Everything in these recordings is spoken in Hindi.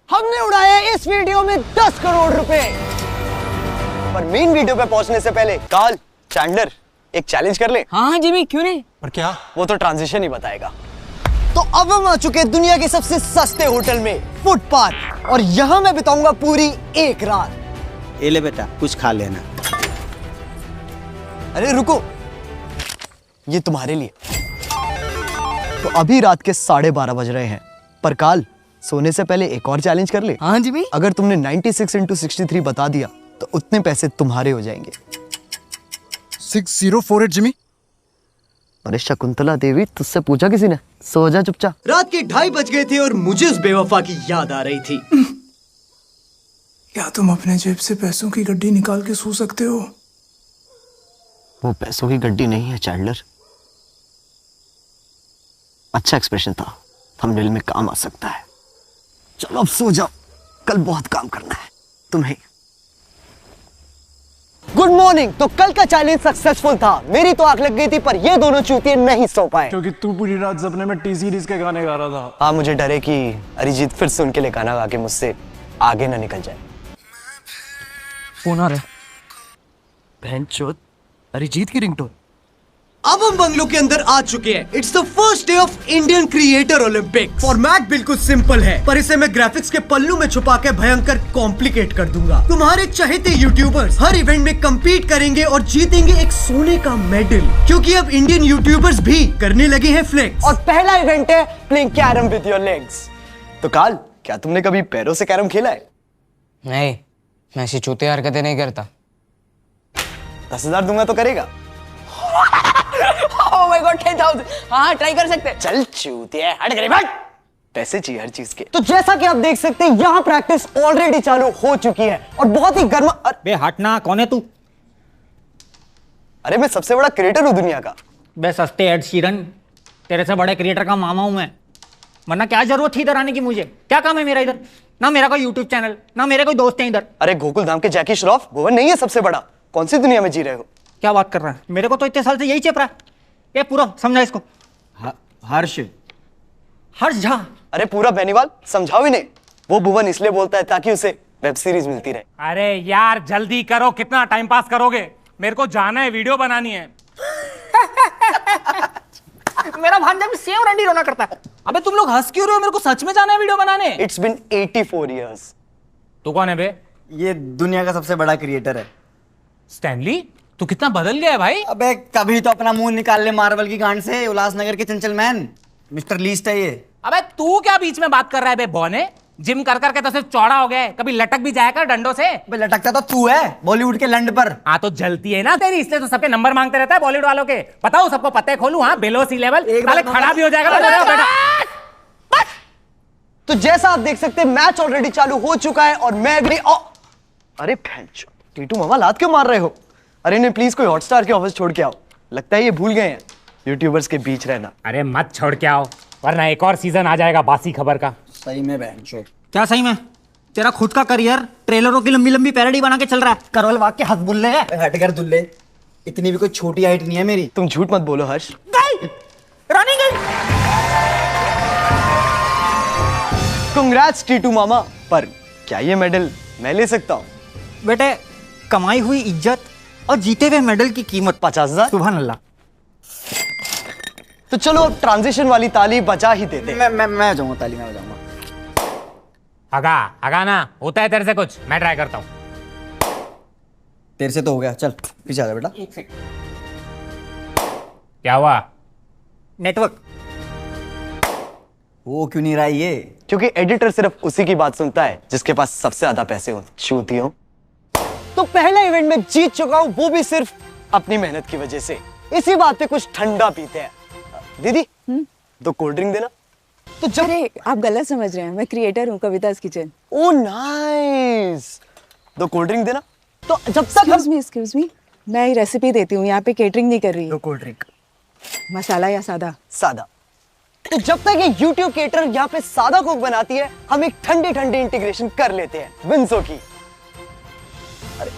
हमने उड़ाया इस वीडियो में 10 करोड़ रुपए। पर मेन वीडियो पे पहुंचने से पहले कार्ल, चैंडलर एक चैलेंज कर ले। हाँ जिमी, क्यों नहीं? पर क्या? वो तो ट्रांजिशन ही बताएगा। तो अब हम आ चुके हैं दुनिया के सबसे सस्ते होटल में, फुटपाथ, और यहाँ मैं बिताऊंगा पूरी एक रात। ये ले बेटा, कुछ खा लेना। अरे रुको, ये तुम्हारे लिए। तो अभी रात के 12:30 बज रहे हैं, पर काल सोने से पहले एक और चैलेंज कर ले। हाँ जिमी। अगर तुमने 96 into 63 बता दिया तो उतने पैसे तुम्हारे हो जाएंगे। 6048 जिमी। अरे शकुंतला देवी, तुझसे पूछा किसी ने? सो जा चुपचाप। रात के 2:30 बज गए थे और मुझे उस बेवफा की याद आ रही थी। क्या तुम अपने जेब से पैसों की गड्डी निकाल के सो सकते हो? वो पैसों की गड्डी नहीं है चैंडलर। अच्छा एक्सप्रेशन था, थंबनेल में काम आ सकता है। चलो अब सो जाओ, कल बहुत काम करना है तुम्हें। Good morning. तो कल का चैलेंज सक्सेसफुल था। मेरी तो आंख लग गई थी, पर ये दोनों चूतिए नहीं सो पाए क्योंकि तू पूरी रात सपने में टी सीरीज के गाने गा रहा था। हाँ, मुझे डर है कि अरिजीत फिर से उनके लिए गाना गा के मुझसे आगे ना निकल जाए। फोन आ रहा है। बहनचोद, अरिजीत की रिंगटोन। अब हम बंगलो के अंदर आ चुके हैं। It's the first day of Indian creator Olympic. Format बिल्कुल सिंपल है, पर इसे मैं ग्राफिक्स के पल्लू में छुपा के भयंकर कॉम्प्लिकेट कर दूंगा। तुम्हारे चहेते यूट्यूबर्स हर इवेंट में compete करेंगे और जीतेंगे एक सोने का मेडल, क्योंकि अब इंडियन यूट्यूबर्स भी करने लगे हैं फ्लेक्स। और पहला इवेंट है playing carrom with your legs. तो काल, क्या तुमने कभी पैरों से कैरम खेला है? नहीं, मैं ऐसी चूतिया हरकतें नहीं करता। 10,000 दूंगा तो करेगा? Oh my God, 10,000। हाँ, ट्राई कर सकते हैं। चल चूतिया, हट गई भाग। पैसे चाहिए हर चीज के। तो जैसा कि आप देख सकते हैं, यहाँ प्रैक्टिस ऑलरेडी चालू हो चुकी है और बहुत ही गर्मा। बे हटना, कौन है तू? अरे मैं सबसे बड़ा क्रिएटर हूँ दुनिया का। बे सस्ते एड शीरन, तेरे से बड़े क्रिएटर का मामा हूं मैं। वरना क्या जरूरत थी इधर आने की? मुझे क्या काम है मेरा इधर? ना मेरा कोई यूट्यूब चैनल, ना मेरे कोई दोस्त है इधर। अरे गोकुल धाम के जैकी श्रॉफ, भुवन नहीं है सबसे बड़ा? कौन सी दुनिया में जी रहे हो? क्या बात कर रहा है? मेरे को तो इतने साल से यही चेप रहा है। ये पूरा समझा इसको। हर्ष झा। अरे पूरा बेनीवाल समझाओ इन्हें। वो भुवन इसलिए बोलता है ताकि उसे वेब सीरीज मिलती रहे। अरे यार जल्दी करो, कितना टाइम पास करोगे? मेरे को जाना है, वीडियो बनानी है। मेरा भांजा भी सेम रंडी रोना करता है। अबे तुम लोग हंस क्यों रहे हो? मेरे को सच में जाना है वीडियो बनाने। It's been 84 years। तू कौन है बे? ये दुनिया का सबसे बड़ा क्रिएटर है। स्टैनली, तू कितना बदल गया है भाई। अबे कभी तो अपना मुंह निकाल ले मार्वल की गांड से। उल्लासनगर के चंचल मैन मिस्टर लीस्ट है ये। अबे तू क्या बीच में बात कर रहा है बे बौने? जिम कर करके तो सिर्फ चौड़ा हो गया है, कभी लटक भी जाया कर डंडों से। अबे लटकता तो तू है बॉलीवुड के लंड पर। हाँ तो जलती है ना तेरी, इसलिए तो सबके नंबर मांगते रहता है बॉलीवुड वालों के। बताओ सबको पते खोलूं? हाँ, बिलो सी लेवल खड़ा भी हो जाएगा बेटा। तो जैसा आप देख सकते हैं, मैच ऑलरेडी चालू हो चुका है और मैं भी अरे भैंचो, टीटू मामा लात क्यों मार रहे हो? अरे नहीं, प्लीज कोई हॉटस्टार के ऑफिस छोड़ के आओ। लगता है ये भूल गए हैं यूट्यूबर्स के बीच रहना। अरे मत छोड़ के आओ, वरना एक और सीजन आ जाएगा बासी खबर का। सही में बहनचोद। क्या सही में? तेरा खुद का करियर ट्रेलरों की लंबी लंबी पैरोडी बना के चल रहा है। करवल वाग के हद बुल्ले है। हट कर दुल्ले, इतनी भी कोई छोटी हाइट नहीं है मेरी। तुम झूठ मत बोलो हर्ष। रानी गई। कांग्रेट्स टीटू मामा, पर क्या ये मेडल मैं ले सकता हूँ? बेटे, कमाई हुई इज्जत और जीते हुए मेडल की कीमत 50,000। सुभान अल्लाह। तो चलो अब ट्रांजिशन वाली ताली बजा ही देते हैं। मैं जाऊंगा, ताली में बजाऊंगा। हगा ना होता है तेरे से कुछ? मैं ट्राई करता हूँ। तेरे से तो हो गया, चल पीछे आ जा बेटा। एक सेकंड। क्या हुआ? नेटवर्क। वो क्यों नहीं रहा ये? क्योंकि एडिटर सिर्फ उसी की बात सुनता है जिसके पास सबसे ज्यादा पैसे हो। चूतियों। तो पहला इवेंट में जीत चुका हूं, वो भी सिर्फ अपनी मेहनत की वजह से। इसी बात पे कुछ ठंडा पीते हैं। दीदी, 2 कोल्ड ड्रिंक देना। तो जब अरे आप गलत समझ रहे हैं, मैं क्रिएटर हूँ कविता's किचन। ओ नाइस। 2 कोल्ड ड्रिंक देना। तो जब तक एक्सक्यूज मी, मैं रेसिपी देती हूँ, यहाँ पे केटरिंग नहीं कर रही। 2 कोल्ड ड्रिंक। मसाला या सादा? सादा। तो जब तक ये YouTube केटर यहाँ पे सादा कोक बनाती है, हम एक ठंडी ठंडी इंटीग्रेशन कर लेते हैं विंसो की। अरे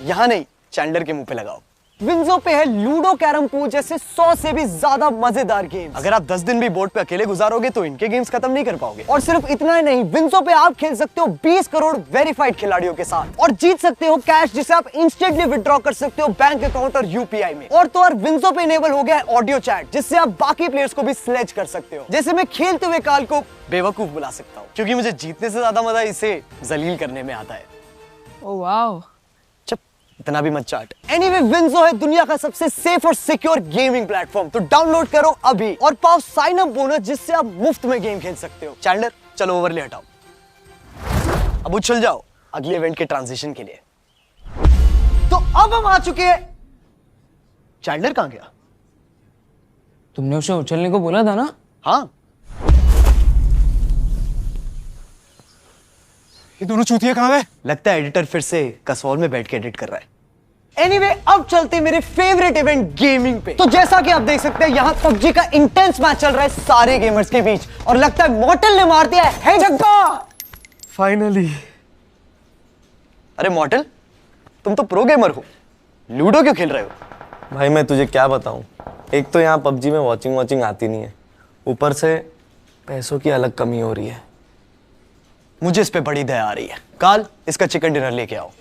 यहाँ नहीं, चैंडलर के मुंह पे लगाओ। विंजो पे है लूडो, कैरम पूल जैसे 100 से भी ज्यादा मजेदार गेम्स। अगर आप 10 दिन भी बोर्ड पे अकेले गुजारोगे तो इनके गेम्स खत्म नहीं कर पाओगे। और सिर्फ इतना ही नहीं, विंजो पे आप खेल सकते हो 20 करोड़ वेरीफाइड खिलाड़ियों के साथ और जीत सकते हो कैश जिसे आप इंस्टेंटली विड्रॉ कर सकते हो बैंक अकाउंट और यूपीआई में। और तो और विंजो पे इनेबल हो गया है ऑडियो चैट जिससे आप बाकी प्लेयर्स को भी स्लेज कर सकते हो। जैसे मैं खेलते हुए काल को बेवकूफ बुला सकता हूँ क्योंकि मुझे जीतने से ज्यादा मजा इसे जलील करने में आता है। Oh wow. चुप, इतना भी मत चाट। एनीवे, विंजो है दुनिया का सबसे सेफ और सिक्योर गेमिंग प्लेटफॉर्म, तो डाउनलोड करो अभी और पाओ साइन अप बोनस जिससे आप मुफ्त में गेम खेल सकते हो। चैंडलर, चलो ओवरले हटाओ, अब उछल जाओ अगले इवेंट के ट्रांजिशन के लिए। तो अब हम आ चुके हैं। चैंडलर कहां गया? तुमने उसे उछलने को बोला था ना? हाँ, ये दोनों चूतिया कहाँ गए? लगता है एडिटर फिर से कसौल में बैठ के एडिट कर रहा है। एनीवे, अब चलते मेरे फेवरेट इवेंट गेमिंग पे। तो जैसा कि आप देख सकते हैं यहाँ पबजी का इंटेंस मैच चल रहा है सारे गेमर्स के बीच और लगता है मॉर्टल ने मार दिया है छक्का। फाइनली। अरे मॉर्टल, तुम तो प्रो गेमर हो, लूडो क्यों खेल रहे हो? भाई मैं तुझे क्या बताऊं, एक तो यहाँ पबजी में वॉचिंग आती नहीं है, ऊपर से पैसों की अलग कमी हो रही है। मुझे इस पे बड़ी दया आ रही है। काल, इसका चिकन डिनर लेके आओ।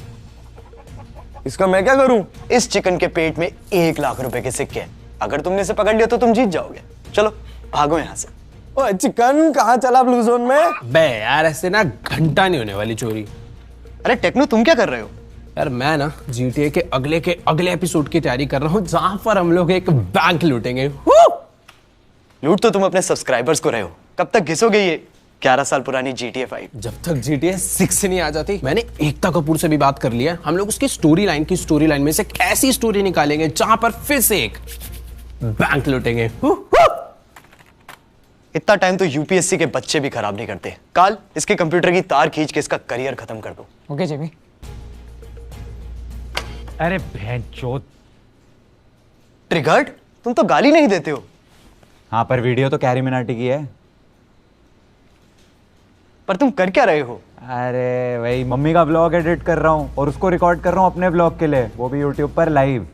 इसका मैं क्या करूं? इस चिकन के पेट में 1 लाख रुपए के सिक्के हैं। अगर तुमने इसे पकड़ लिया तो तुम जीत जाओगे। चलो भागो यहाँ से। ओए चिकन कहाँ चला ब्लू जोन में? बे यार ऐसे ना घंटा नहीं होने वाली चोरी। अरे टेक्नो, तुम क्या कर रहे हो? यार मैं ना GTA के अगले एपिसोड की तैयारी कर रहा हूँ जहां पर हम लोग एक बैंक लूटेंगे। लूट तो तुम अपने सब्सक्राइबर्स को रहे हो, कब तक घिसोगे ये 11 साल पुरानी GTA 5? जब तक GTA 6 नहीं आ जाती। मैंने एकता कपूर से भी बात कर लिया, हम लोग उसकी स्टोरी लाइन में से एक ऐसी स्टोरी निकालेंगे जहां पर फिर से एक बैंक लूटेंगे। इतना टाइम तो यूपीएससी के बच्चे भी खराब नहीं करते। काल, इसके कंप्यूटर की तार खींच के इसका करियर खत्म कर दो। ओके जेबी। अरे भैंचोद। ट्रिगर्ड, तुम तो गाली नहीं देते हो। हाँ, पर वीडियो तो कैरी मिनाटी की है। पर तुम कर क्या रहे हो? अरे वही मम्मी का ब्लॉग एडिट कर रहा हूँ और उसको रिकॉर्ड कर रहा हूँ अपने ब्लॉग के लिए, वो भी यूट्यूब पर लाइव।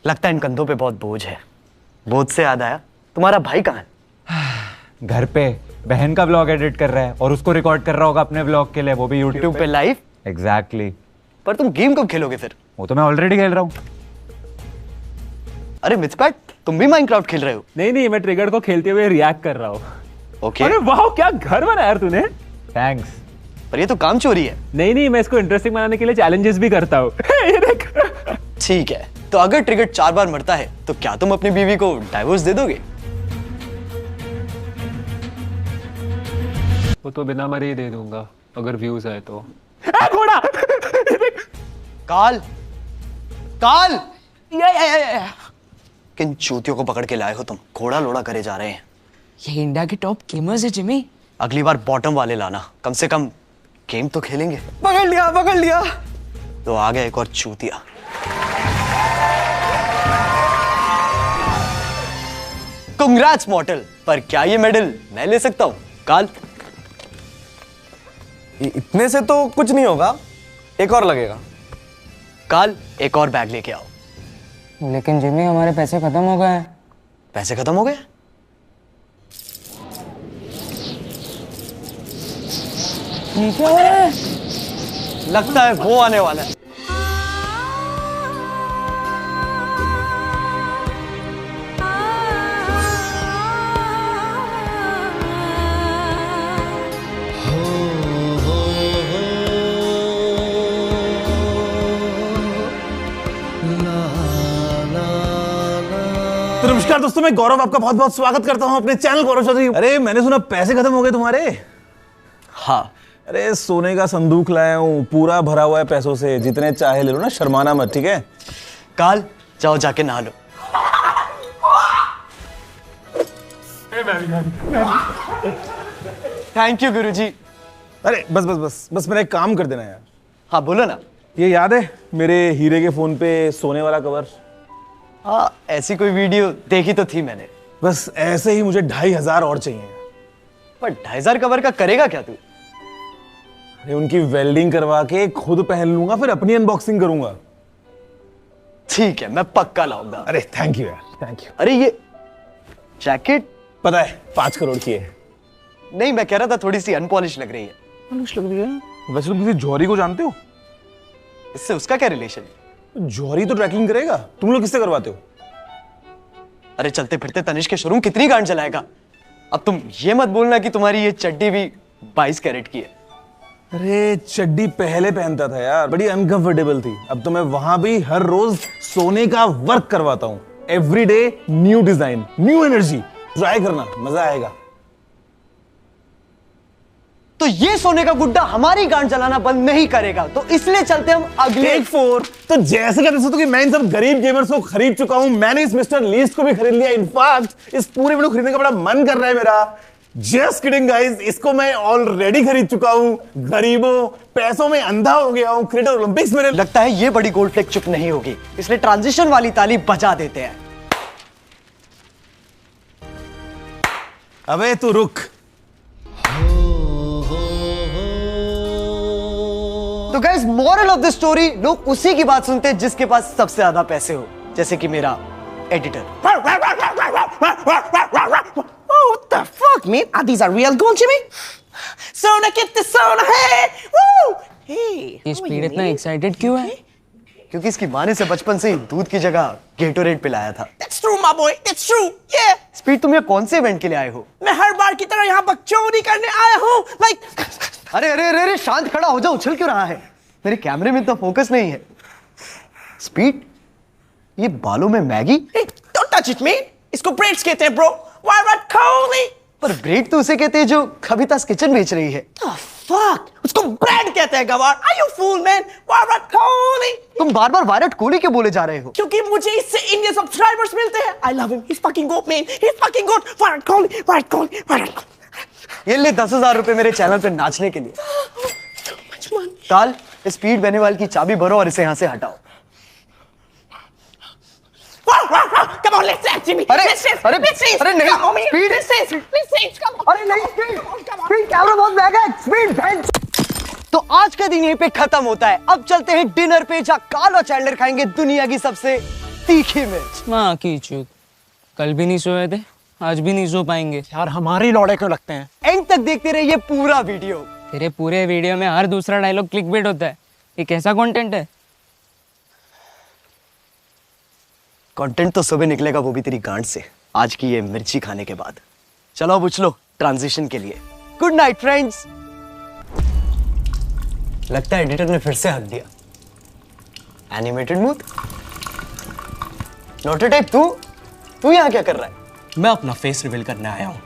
लगता है इन कंधों पे बहुत बोझ है। बोझ से याद आया, तुम्हारा भाई कहाँ है? घर पे बहन का ब्लॉग एडिट कर रहा है और उसको रिकॉर्ड कर रहा होगा अपने ब्लॉग के लिए, वो भी यूट्यूब पे लाइव। एग्जैक्टली। पर तुम गेम कब खेलोगे फिर? वो तो मैं ऑलरेडी खेल रहा हूँ। अरे मिथपैट, तुम भी माइनक्राफ्ट खेल रहे हो? नहीं, मैं ट्रिगर को खेलते हुए रिएक्ट कर रहा हूँ। ओके। अरे वाह, क्या घर बनाया यार तूने। थैंक्स। पर ये तो काम चोरी है। नहीं, मैं इसको इंटरेस्टिंग बनाने के लिए चैलेंजेस भी करता हूँ। ये देख। ठीक है, तो अगर ट्रिगर 4 बार मरता है तो क्या तुम अपनी बीवी को डाइवोर्स दे दोगे? वो तो बिना मरे ही दे दूंगा अगर व्यूज आए तो। घोड़ा। काल, किन चूतियों को पकड़ के लाए हो तुम? घोड़ा लोड़ा करे जा रहे हैं। ये इंडिया के टॉप गेमर्स है जिमी। अगली बार बॉटम वाले लाना, कम से कम गेम तो खेलेंगे। पकड़ लिया। तो आ गया एक और चूतिया। कांग्रेट्स मॉर्टल, पर क्या ये मेडल मैं ले सकता हूँ? काल, इतने से तो कुछ नहीं होगा, एक और लगेगा। काल, एक और बैग लेके आओ। लेकिन जिमी हमारे पैसे खत्म हो गए हैं। पैसे खत्म हो गए? ये क्या हो रहा है? लगता है वो आने वाला है। तो नमस्कार दोस्तों, मैं गौरव आपका बहुत बहुत स्वागत करता हूं अपने चैनल गौरव चौधरी। अरे मैंने सुना पैसे खत्म हो गए तुम्हारे। हाँ। अरे सोने का संदूक लाया हूं, पूरा भरा हुआ है पैसों से, जितने चाहे ले लो ना, शर्माना मत, ठीक है? काल, जाओ जाके नहा लो। थैंक यू गुरुजी। अरे बस मेरा एक काम कर देना यार। हाँ बोलो ना। ये याद है मेरे हीरे के फोन पे सोने वाला कवर? हाँ, ऐसी कोई वीडियो देखी तो थी मैंने। बस ऐसे ही मुझे 2500 और चाहिए। पर 2500 कवर का करेगा क्या तू? अरे उनकी वेल्डिंग करवा के खुद पहन लूंगा, फिर अपनी अनबॉक्सिंग करूंगा। ठीक है, मैं पक्का लाऊंगा। अरे थैंक यू यार, थैंक यू। अरे ये जैकेट पता है 5 करोड़ की है। नहीं, मैं कह रहा था थोड़ी सी अनपॉलिश लग रही है। पॉलिश लग रही है? वैसे तुम किसी जौहरी को जानते हो? इससे उसका क्या रिलेशन है? जौहरी तो ट्रैकिंग करेगा, तुम लोग किससे करवाते हो? अरे चलते फिरते तनिष्क के शोरूम कितनी गांड चलाएगा। अब तुम ये मत बोलना कि तुम्हारी ये चड्डी भी 22 कैरेट की है। अरे चड्डी पहले पहनता था यार, बड़ी अनकंफर्टेबल थी। अब तो मैं वहां भी हर रोज सोने का वर्क करवाता हूँ। Every day new design, new energy. Try करना, मजा आएगा। तो ये सोने का गुड्डा हमारी गांड चलाना बंद नहीं करेगा, तो इसलिए चलते हम अगले टेक 4। तो जैसे कहते हो कि मैं इन सब गरीब गेमर्स को खरीद चुका हूं, मैंने इस मिस्टर लीस्ट को भी खरीद लिया। इनफैक्ट इस पूरे वीडियो खरीदने का बड़ा मन कर रहा है मेरा। जस्ट किडिंग गाइस, इसको मैं ऑलरेडी खरीद चुका हूं। गरीबों, पैसों में अंधा हो गया हूं। क्रिएटर ओलंपिक्स में लगता है ये बड़ी गोल्ड फ्लेक चुप नहीं होगी, इसलिए ट्रांजिशन वाली ताली बजा देते हैं। अबे तू रुक। तो guys, moral of the story, लोग उसी की बात सुनते हैं जिसके पास सबसे ज्यादा पैसे हो, जैसे कि मेरा editor. What the fuck, man? Are these are real gold, Jimmy? Sona, get the Sona, hey! Woo! Hey! ये स्पीड इतना एक्साइटेड क्यों है? क्योंकि इसकी माँ ने से बचपन से ही दूध की जगह गेटोरेड पिलाया था। That's true, my boy. That's true. Yeah. Speed, तुम ये कौन से इवेंट के लिए आए हो? मैं हर बार की तरह यहाँ बकचोदी करने आया हूँ। Like. अरे अरे अरे अरे, शांत खड़ा हो जाओ, उछल क्यों रहा है? मेरे कैमरे में तो फोकस नहीं है। स्पीड, ये बालों में Maggi? Hey, don't touch it, man. इसको ब्रेड्स कहते हैं, bro. Virat Kohli. पर ब्रेड तो उसे कहते हैं जो कविता's किचन बेच रही है। The fuck? उसको ब्रेड कहते हैं, गवार। Are you fool, man? Virat Kohli. तुम बार बार विराट कोहली क्यों बोले जा रहे हो? क्योंकि मुझे इससे इंडियन सब्सक्राइबर्स मिलते हैं। I love him. He's fucking goat, man. He's fucking goat. Virat Kohli. Virat Kohli. Virat Kohli. ये ले 10,000 रुपए मेरे चैनल पे नाचने के लिए। ताल, स्पीड बेनीवाल की चाबी भरो और इसे यहाँ से हटाओ। Come on, let's dance, Jimmy. अरे let's dance. अरे Let's dance. अरे नहीं, Come on, man. Speed, Let's dance. Let's dance. Come on. अरे नहीं स्पीड, स्पीड कैमरा बहुत महंगा है। Speed bench. तो आज का दिन यहीं पे खत्म होता है। अब चलते हैं डिनर पे, जहाँ कार्ल और चैंडलर खाएंगे दुनिया की सबसे तीखी मिर्च। माँ की चूत। कल भी नहीं सोए थे, आज भी नहीं सो पाएंगे। यार हमारे लौड़े क्यों लगते हैं? एंड तक देखते रहिए पूरा वीडियो। तेरे पूरे वीडियो में हर दूसरा डायलॉग क्लिकबेट होता है। ये कैसा कंटेंट है? कंटेंट तो सुबह निकलेगा, वो भी तेरी गांड से, आज की ये मिर्ची खाने के बाद। चलो अब उछलो ट्रांजिशन के लिए। Good night friends. लगता है एडिटर ने फिर से हक दिया। Animated mood. नोटोटाइप, तू यहाँ क्या कर रहा है? मैं अपना फेस रिवील करने आया हूँ।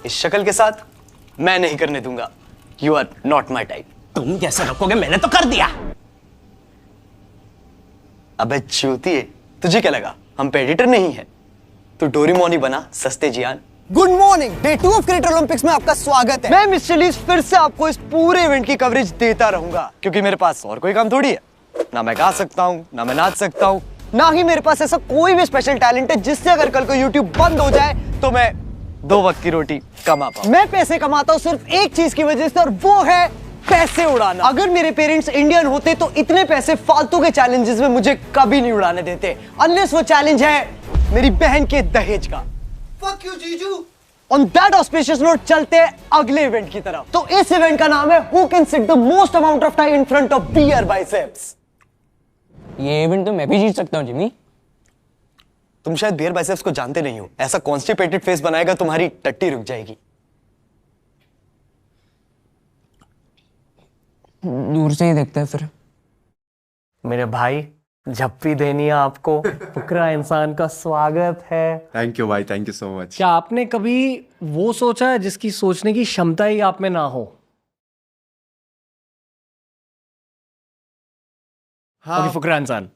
इस शक्ल के साथ मैं नहीं करने दूंगा। You are not my type. तुम कैसे रखोगे? मैंने तो कर दिया। अबे चूतिए, तुझे क्या लगा हम पे एडिटर नहीं है? तू डोरेमोन ही बना, सस्ते जियान। Good morning, day 2 of creator olympics में आपका स्वागत है। मैं मिस्टर लीस्ट फिर से आपको इस पूरे इवेंट की कवरेज देता रहूंगा, क्योंकि मेरे पास और कोई काम थोड़ी है। ना मैं गा सकता हूँ, ना मैं नाच सकता हूँ, ना ही मेरे पास ऐसा कोई भी स्पेशल टैलेंट है जिससे अगर कल को यूट्यूब बंद हो जाए तो मैं 2 वक्त की रोटी कमा पाऊं। मैं पैसे कमाता हूँ सिर्फ एक चीज की वजह से, और वो है पैसे उड़ाना। अगर मेरे पेरेंट्स इंडियन होते तो इतने पैसे फालतू के चैलेंजेस में मुझे कभी नहीं उड़ाने देते, अनलेस वो चैलेंज है मेरी बहन के दहेज का। Fuck you, जीजू। On that auspicious note, चलते हैं अगले इवेंट की तरफ। तो इस इवेंट का नाम है Who can sit the most amount of time in front of beer biceps। ये इवेंट तो मैं भी जीत सकता हूँ, जिमी। तुम शायद बियर बाइसेप्स को जानते नहीं हो। ऐसा कॉन्स्टिपेटेड फेस बनाएगा तुम्हारी टट्टी रुक जाएगी। दूर से ही देखते हैं फिर। मेरे भाई, झप्पी देनी है आपको। फुकरा इंसान का स्वागत है। थैंक यू भाई, थैंक यू सो मच। क्या आपने कभी वो सोचा है जिसकी सोचने की क्षमता ही आप में ना हो? हाँ। अभी फुकरा इंसान,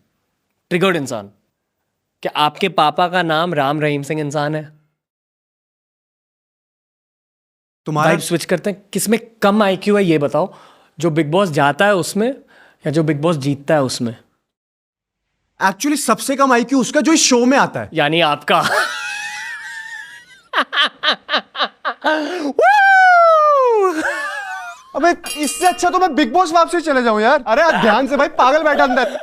ट्रिगर्ड इंसान। क्या आपके पापा का नाम राम रहीम सिंह इंसान है? तुम्हारा वाइब स्विच करते हैं। किसमें कम आईक्यू है ये बताओ, जो बिग बॉस जाता है उसमें या जो बिग बॉस जीतता है उसमें? एक्चुअली सबसे कम आईक्यू उसका जो इस शो में आता है, यानी आपका। अबे इससे अच्छा तो मैं बिग बॉस वापसी चले जाऊं यार। अरे ध्यान से भाई, पागल बैठा अंदर।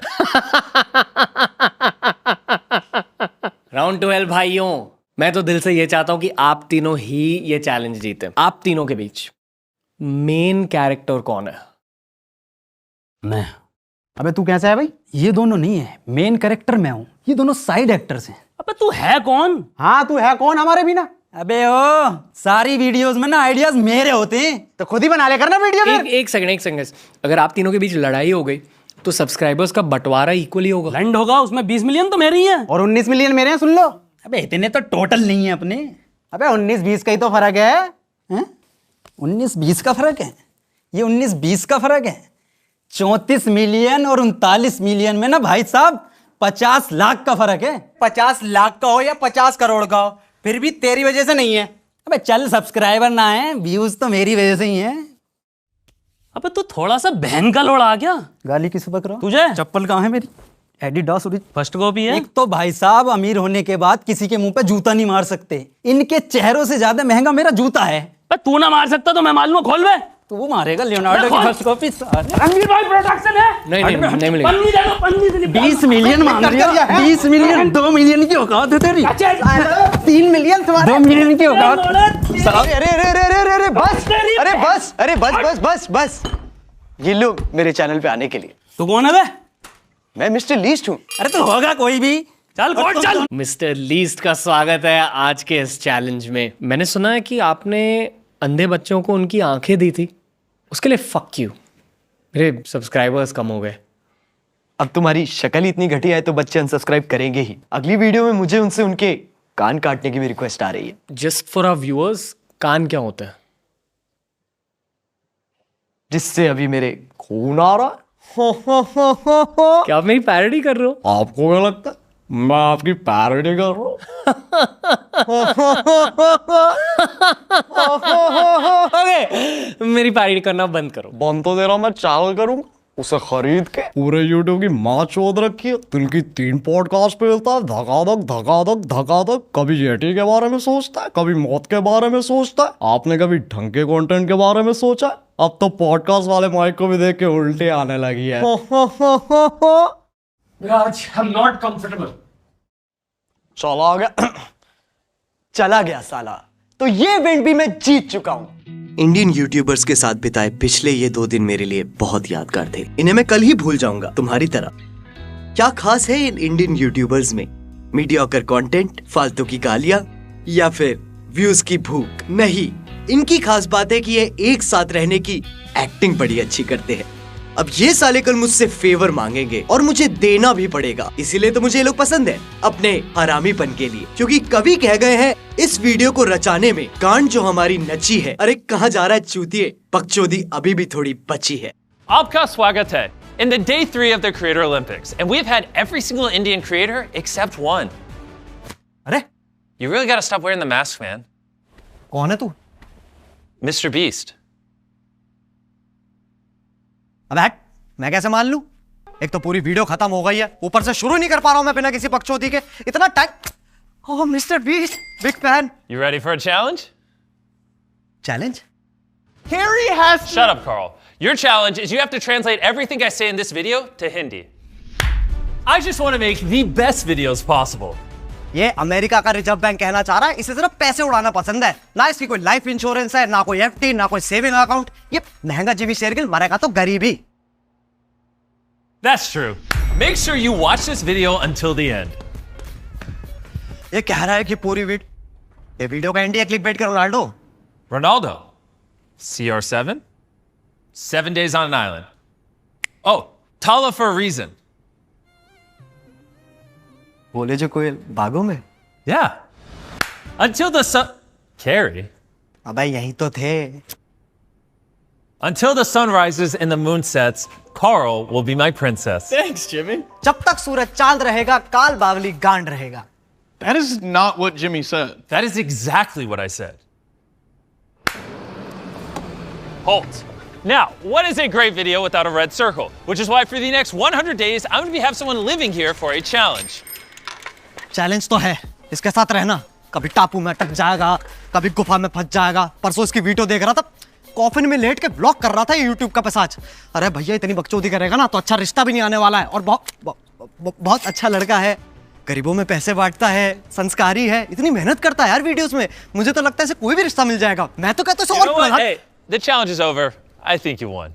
राउंड 12 भाइयों, मैं तो दिल से ये चाहता हूं कि आप तीनों ही ये चैलेंज जीते। आप तीनों के बीच मेन कैरेक्टर कौन है? मैं। अबे तू कैसा है भाई? ये दोनों नहीं है, मेन कैरेक्टर मैं हूँ, ये दोनों साइड एक्टर्स हैं। अबे तू है कौन? हाँ तू है कौन हमारे बिना? अबे ओ, सारी वीडियोस में ना आइडियाज मेरे होते हैं, तो खुद ही बना ले करना वीडियो में। एक सेकंड, अगर आप तीनों के बीच लड़ाई हो गई तो सब्सक्राइबर्स का बंटवारा इक्वली होगा। लैंड होगा, उसमें 20 मिलियन तो मेरे ही हैं और 19 मिलियन मेरे हैं, सुन लो। अबे इतने तो टोटल नहीं है अपने। अबे 19-20 का ही तो फर्क है, 19-20 का फर्क है, ये 19-20 का फर्क है। 34 मिलियन और 39 मिलियन में ना भाई साहब 50 लाख का फर्क है। 50 लाख का हो या 50 करोड़ का हो, फिर भी तेरी वजह से नहीं है। अबे चल, सब्सक्राइबर ना है, व्यूज तो मेरी वजह से ही है। अबे तू थोड़ा सा बहन का लोड़ा आ गया। गाली किस बक रहा? तुझे चप्पल कहाँ है मेरी? एडिडास फर्स्ट कॉपी है। एक तो भाई साहब अमीर होने के बाद किसी के मुंह पे जूता नहीं मार सकते, इनके चेहरों से ज्यादा महंगा मेरा जूता है। तू ना मार सकता तो मैं मालूम, खोल बे। तू मारेगा लियोनार्डो की फर्स्ट कॉपी। रणवीर भाई प्रोडक्शन है। नहीं मिलेगा। पन्नी दे दो, पन्नी दे दो। 20 मिलियन मांग रही है। 20 मिलियन, 2 मिलियन की औकात है तेरी। 3 मिलियन तुम्हारे, 2 मिलियन की औकात। अरे बस ये लोग मेरे चैनल पे आने के लिए। तू कौन है बे? मैं मिस्टर लीस्ट हूँ। अरे तो होगा कोई भी। चल कोट चल। मिस्टर लीस्ट का स्वागत है आज के इस चैलेंज में। मैंने सुना है कि आपने अंधे बच्चों को उनकी आंखें दी थी, उसके लिए फक यू। मेरे सब्सक्राइबर्स कम हो गए। अब तुम्हारी शक्ल ही इतनी घटिया है तो बच्चे अनसब्सक्राइब करेंगे ही। अगली वीडियो में मुझे उनसे उनके कान काटने की भी रिक्वेस्ट आ रही है। जस्ट फॉर आवर व्यूअर्स, कान क्या होता है? जिससे अभी मेरे खून आ रहा है। क्या आप मेरी पैरोडी कर रहे हो? आपको क्या लगता है मैं आपकी पैरोडी कर रहा हूँ? ओके, मेरी पैरोडी करना बंद करो। बंद तो दे रहा, मैं चैनल करूंगा उसे खरीद के। पूरे यूट्यूब की माँ चोद रखी है, दिन की 3 पॉडकास्ट पे मिलता है, धकाधक। कभी जेटी के बारे में सोचता है, कभी मौत के बारे में सोचता है। आपने कभी ढंग के कंटेंट के बारे में सोचा है? अब तो पॉडकास्ट वाले माइक को भी देख के उल्टे आने लगी है। राज, I'm not comfortable. चला गया साला। तो ये इवेंट भी मैं जीत चुका हूँ। इंडियन यूट्यूबर्स के साथ बिताए पिछले ये 2 दिन मेरे लिए बहुत यादगार थे। इन्हें मैं कल ही भूल जाऊंगा, तुम्हारी तरह। क्या खास है इन इंडियन यूट्यूबर्स में? मीडियोकर कंटेंट, फालतू की गालियां, या फिर व्यूज की भूख? नहीं, इनकी खास बात है कि ये एक साथ रहने की एक्टिंग बड़ी अच्छी करते हैं। अब ये साले कल मुझसे फेवर मांगेंगे और मुझे देना भी पड़ेगा, इसीलिए तो मुझे ये लोग पसंद है, अपने हरामीपन के लिए। क्योंकि कवि कह गए हैं, इस वीडियो को रचाने में गांड जो हमारी नची है। अरे कहाँ जा रहा है चूतिए, बकचोदी अभी भी थोड़ी बची है। आपका स्वागत है in the day 3 of the Creator Olympics, and we've had every single Indian creator except one. अरे You really gotta stop wearing the mask, man. कौन है तू? Mr. Beast. अब हट, मैं कैसे मान लूं? एक तो पूरी वीडियो खत्म हो गई है, ऊपर से शुरू नहीं कर पा रहा हूं मैं बिना किसी बकचोदी के। इतना time. Oh mister beast, big fan. You ready for a challenge? Challenge? Harry has to... Shut up, Carl. Your challenge is you have to translate everything I say in this video to Hindi. I just want to make the best videos possible. ये अमेरिका का रिजर्व बैंक कहना चाह रहा है, इसे सिर्फ पैसे उड़ाना पसंद है, ना इसकी कोई लाइफ इंश्योरेंस है, ना कोई एफडी, ना कोई सेविंग अकाउंट। ये महंगा जिमी शेरगिल, मरेगा तो गरीबी। That's true. Make sure you watch this video until the end. ये कह रहा है कि पूरी ये वीडियो का एंड है क्लिकबेट का Ronaldo. Ronaldo. CR7? 7 days on an island. Oh, Tala for a reason. बोले जो कोई बागों में? Yeah. Until the sun... Carrie. अबे यही तो थे। Until the sun rises and the moon sets, Carl will be my princess. Thanks, Jimmy. जब तक सूरज चांद रहेगा, काल बावली गांड रहेगा। That is not what Jimmy said. That is exactly what I said. Halt. Now, what is a great video without a red circle? Which is why for the next 100 days, I'm going to have someone living here for a challenge. Challenge तो है, इसके साथ रहना। कभी टापू में अटक जाएगा, कभी गुफा में फंस जाएगा। परसों इसकी वीडियो देख रहा था, कॉफिन में लेट के ब्लॉग कर रहा था यूट्यूब का पैसाज। अरे भैया इतनी बकचोदी करेगा ना तो अच्छा रिश्ता भी नहीं आने वाला है। और बहुत बहुत अच्छा लड़का है, गरीबों में पैसे बांटता है, संस्कारी है, इतनी मेहनत करता है यार वीडियोस में। मुझे तो लगता है इसे कोई भी रिश्ता मिल जाएगा। मैं तो कहता हूं You know what? Hey, the challenge is over. I think you won.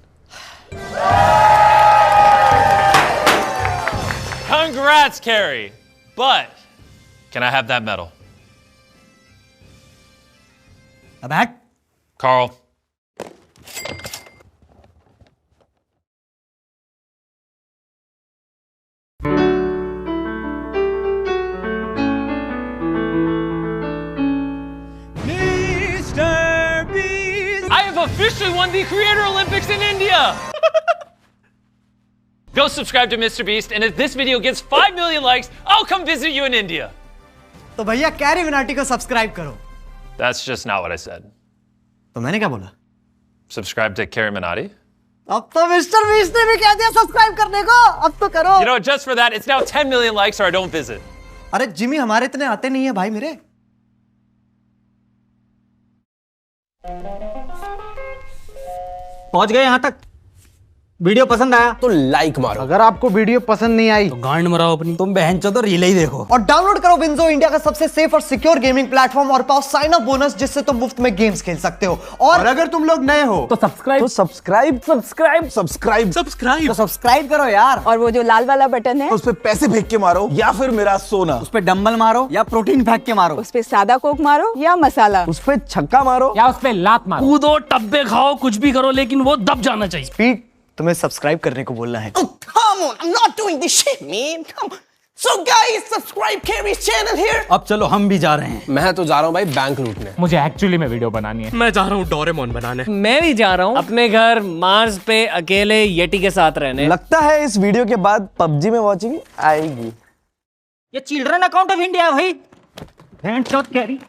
Congrats, Carrie. But can I have that medal? बैठ। Carl. I have officially won the Creator Olympics in India! Go subscribe to Mr. Beast, and if this video gets 5 million likes, I'll come visit you in India. तो भैया कैरी मिनाटी को सब्सक्राइब करो। That's just not what I said. तो मैंने क्या बोला? Subscribe to Carrie Minati? अब तो मिस्टर बीस्ट ने भी कह दिया सब्सक्राइब करने को, अब तो करो। You know, just for that, it's now 10 million likes or I don't visit. अरे जिमी हमारे इतने आते नहीं है भाई मेरे। पहुंच गए यहाँ तक। वीडियो पसंद आया तो लाइक मारो। अगर आपको वीडियो पसंद नहीं आई तो गांड मराओ अपनी। तुम बहनचोद तो रील ही देखो। और डाउनलोड करो विंजो, इंडिया का सबसे सेफ और सिक्योर गेमिंग प्लेटफॉर्म, और पाओ साइन अप बोनस जिससे तुम मुफ्त में गेम्स खेल सकते हो। और अगर तुम लोग नए हो तो सब्सक्राइब सब्सक्राइब तो सब्सक्राइब करो यार। और वो जो लाल वाला बटन है उस पे पैसे फेंक के मारो या फिर मेरा सोना। उस पे डंबल मारो या प्रोटीन फेंक के मारो। उस पे सादा कोक मारो या मसाला। उस पे छक्का मारो या उस पे लात मारो। कूदो, टब्बे खाओ, कुछ भी करो, लेकिन वो दब जाना चाहिए। स्पीड तुम्हें सब्सक्राइब करने को बोलना है। Oh, come on, I'm not doing this shit, man. Come on. So guys, subscribe Carrie's channel here. अब चलो हम भी जा रहे हैं। मैं तो जा रहा हूँ भाई बैंक लूटने। मुझे एक्चुअली में वीडियो बनानी है। मैं जा रहा हूँ डोरेमोन बनाने। मैं भी जा रहा हूँ अपने घर मार्स पे अकेले येटी के साथ रहने। लगता है इस वीडियो के बाद पबजी में वॉचिंग आएगी। ये चिल्ड्रन अकाउंट ऑफ इंडिया है भाई। कैरी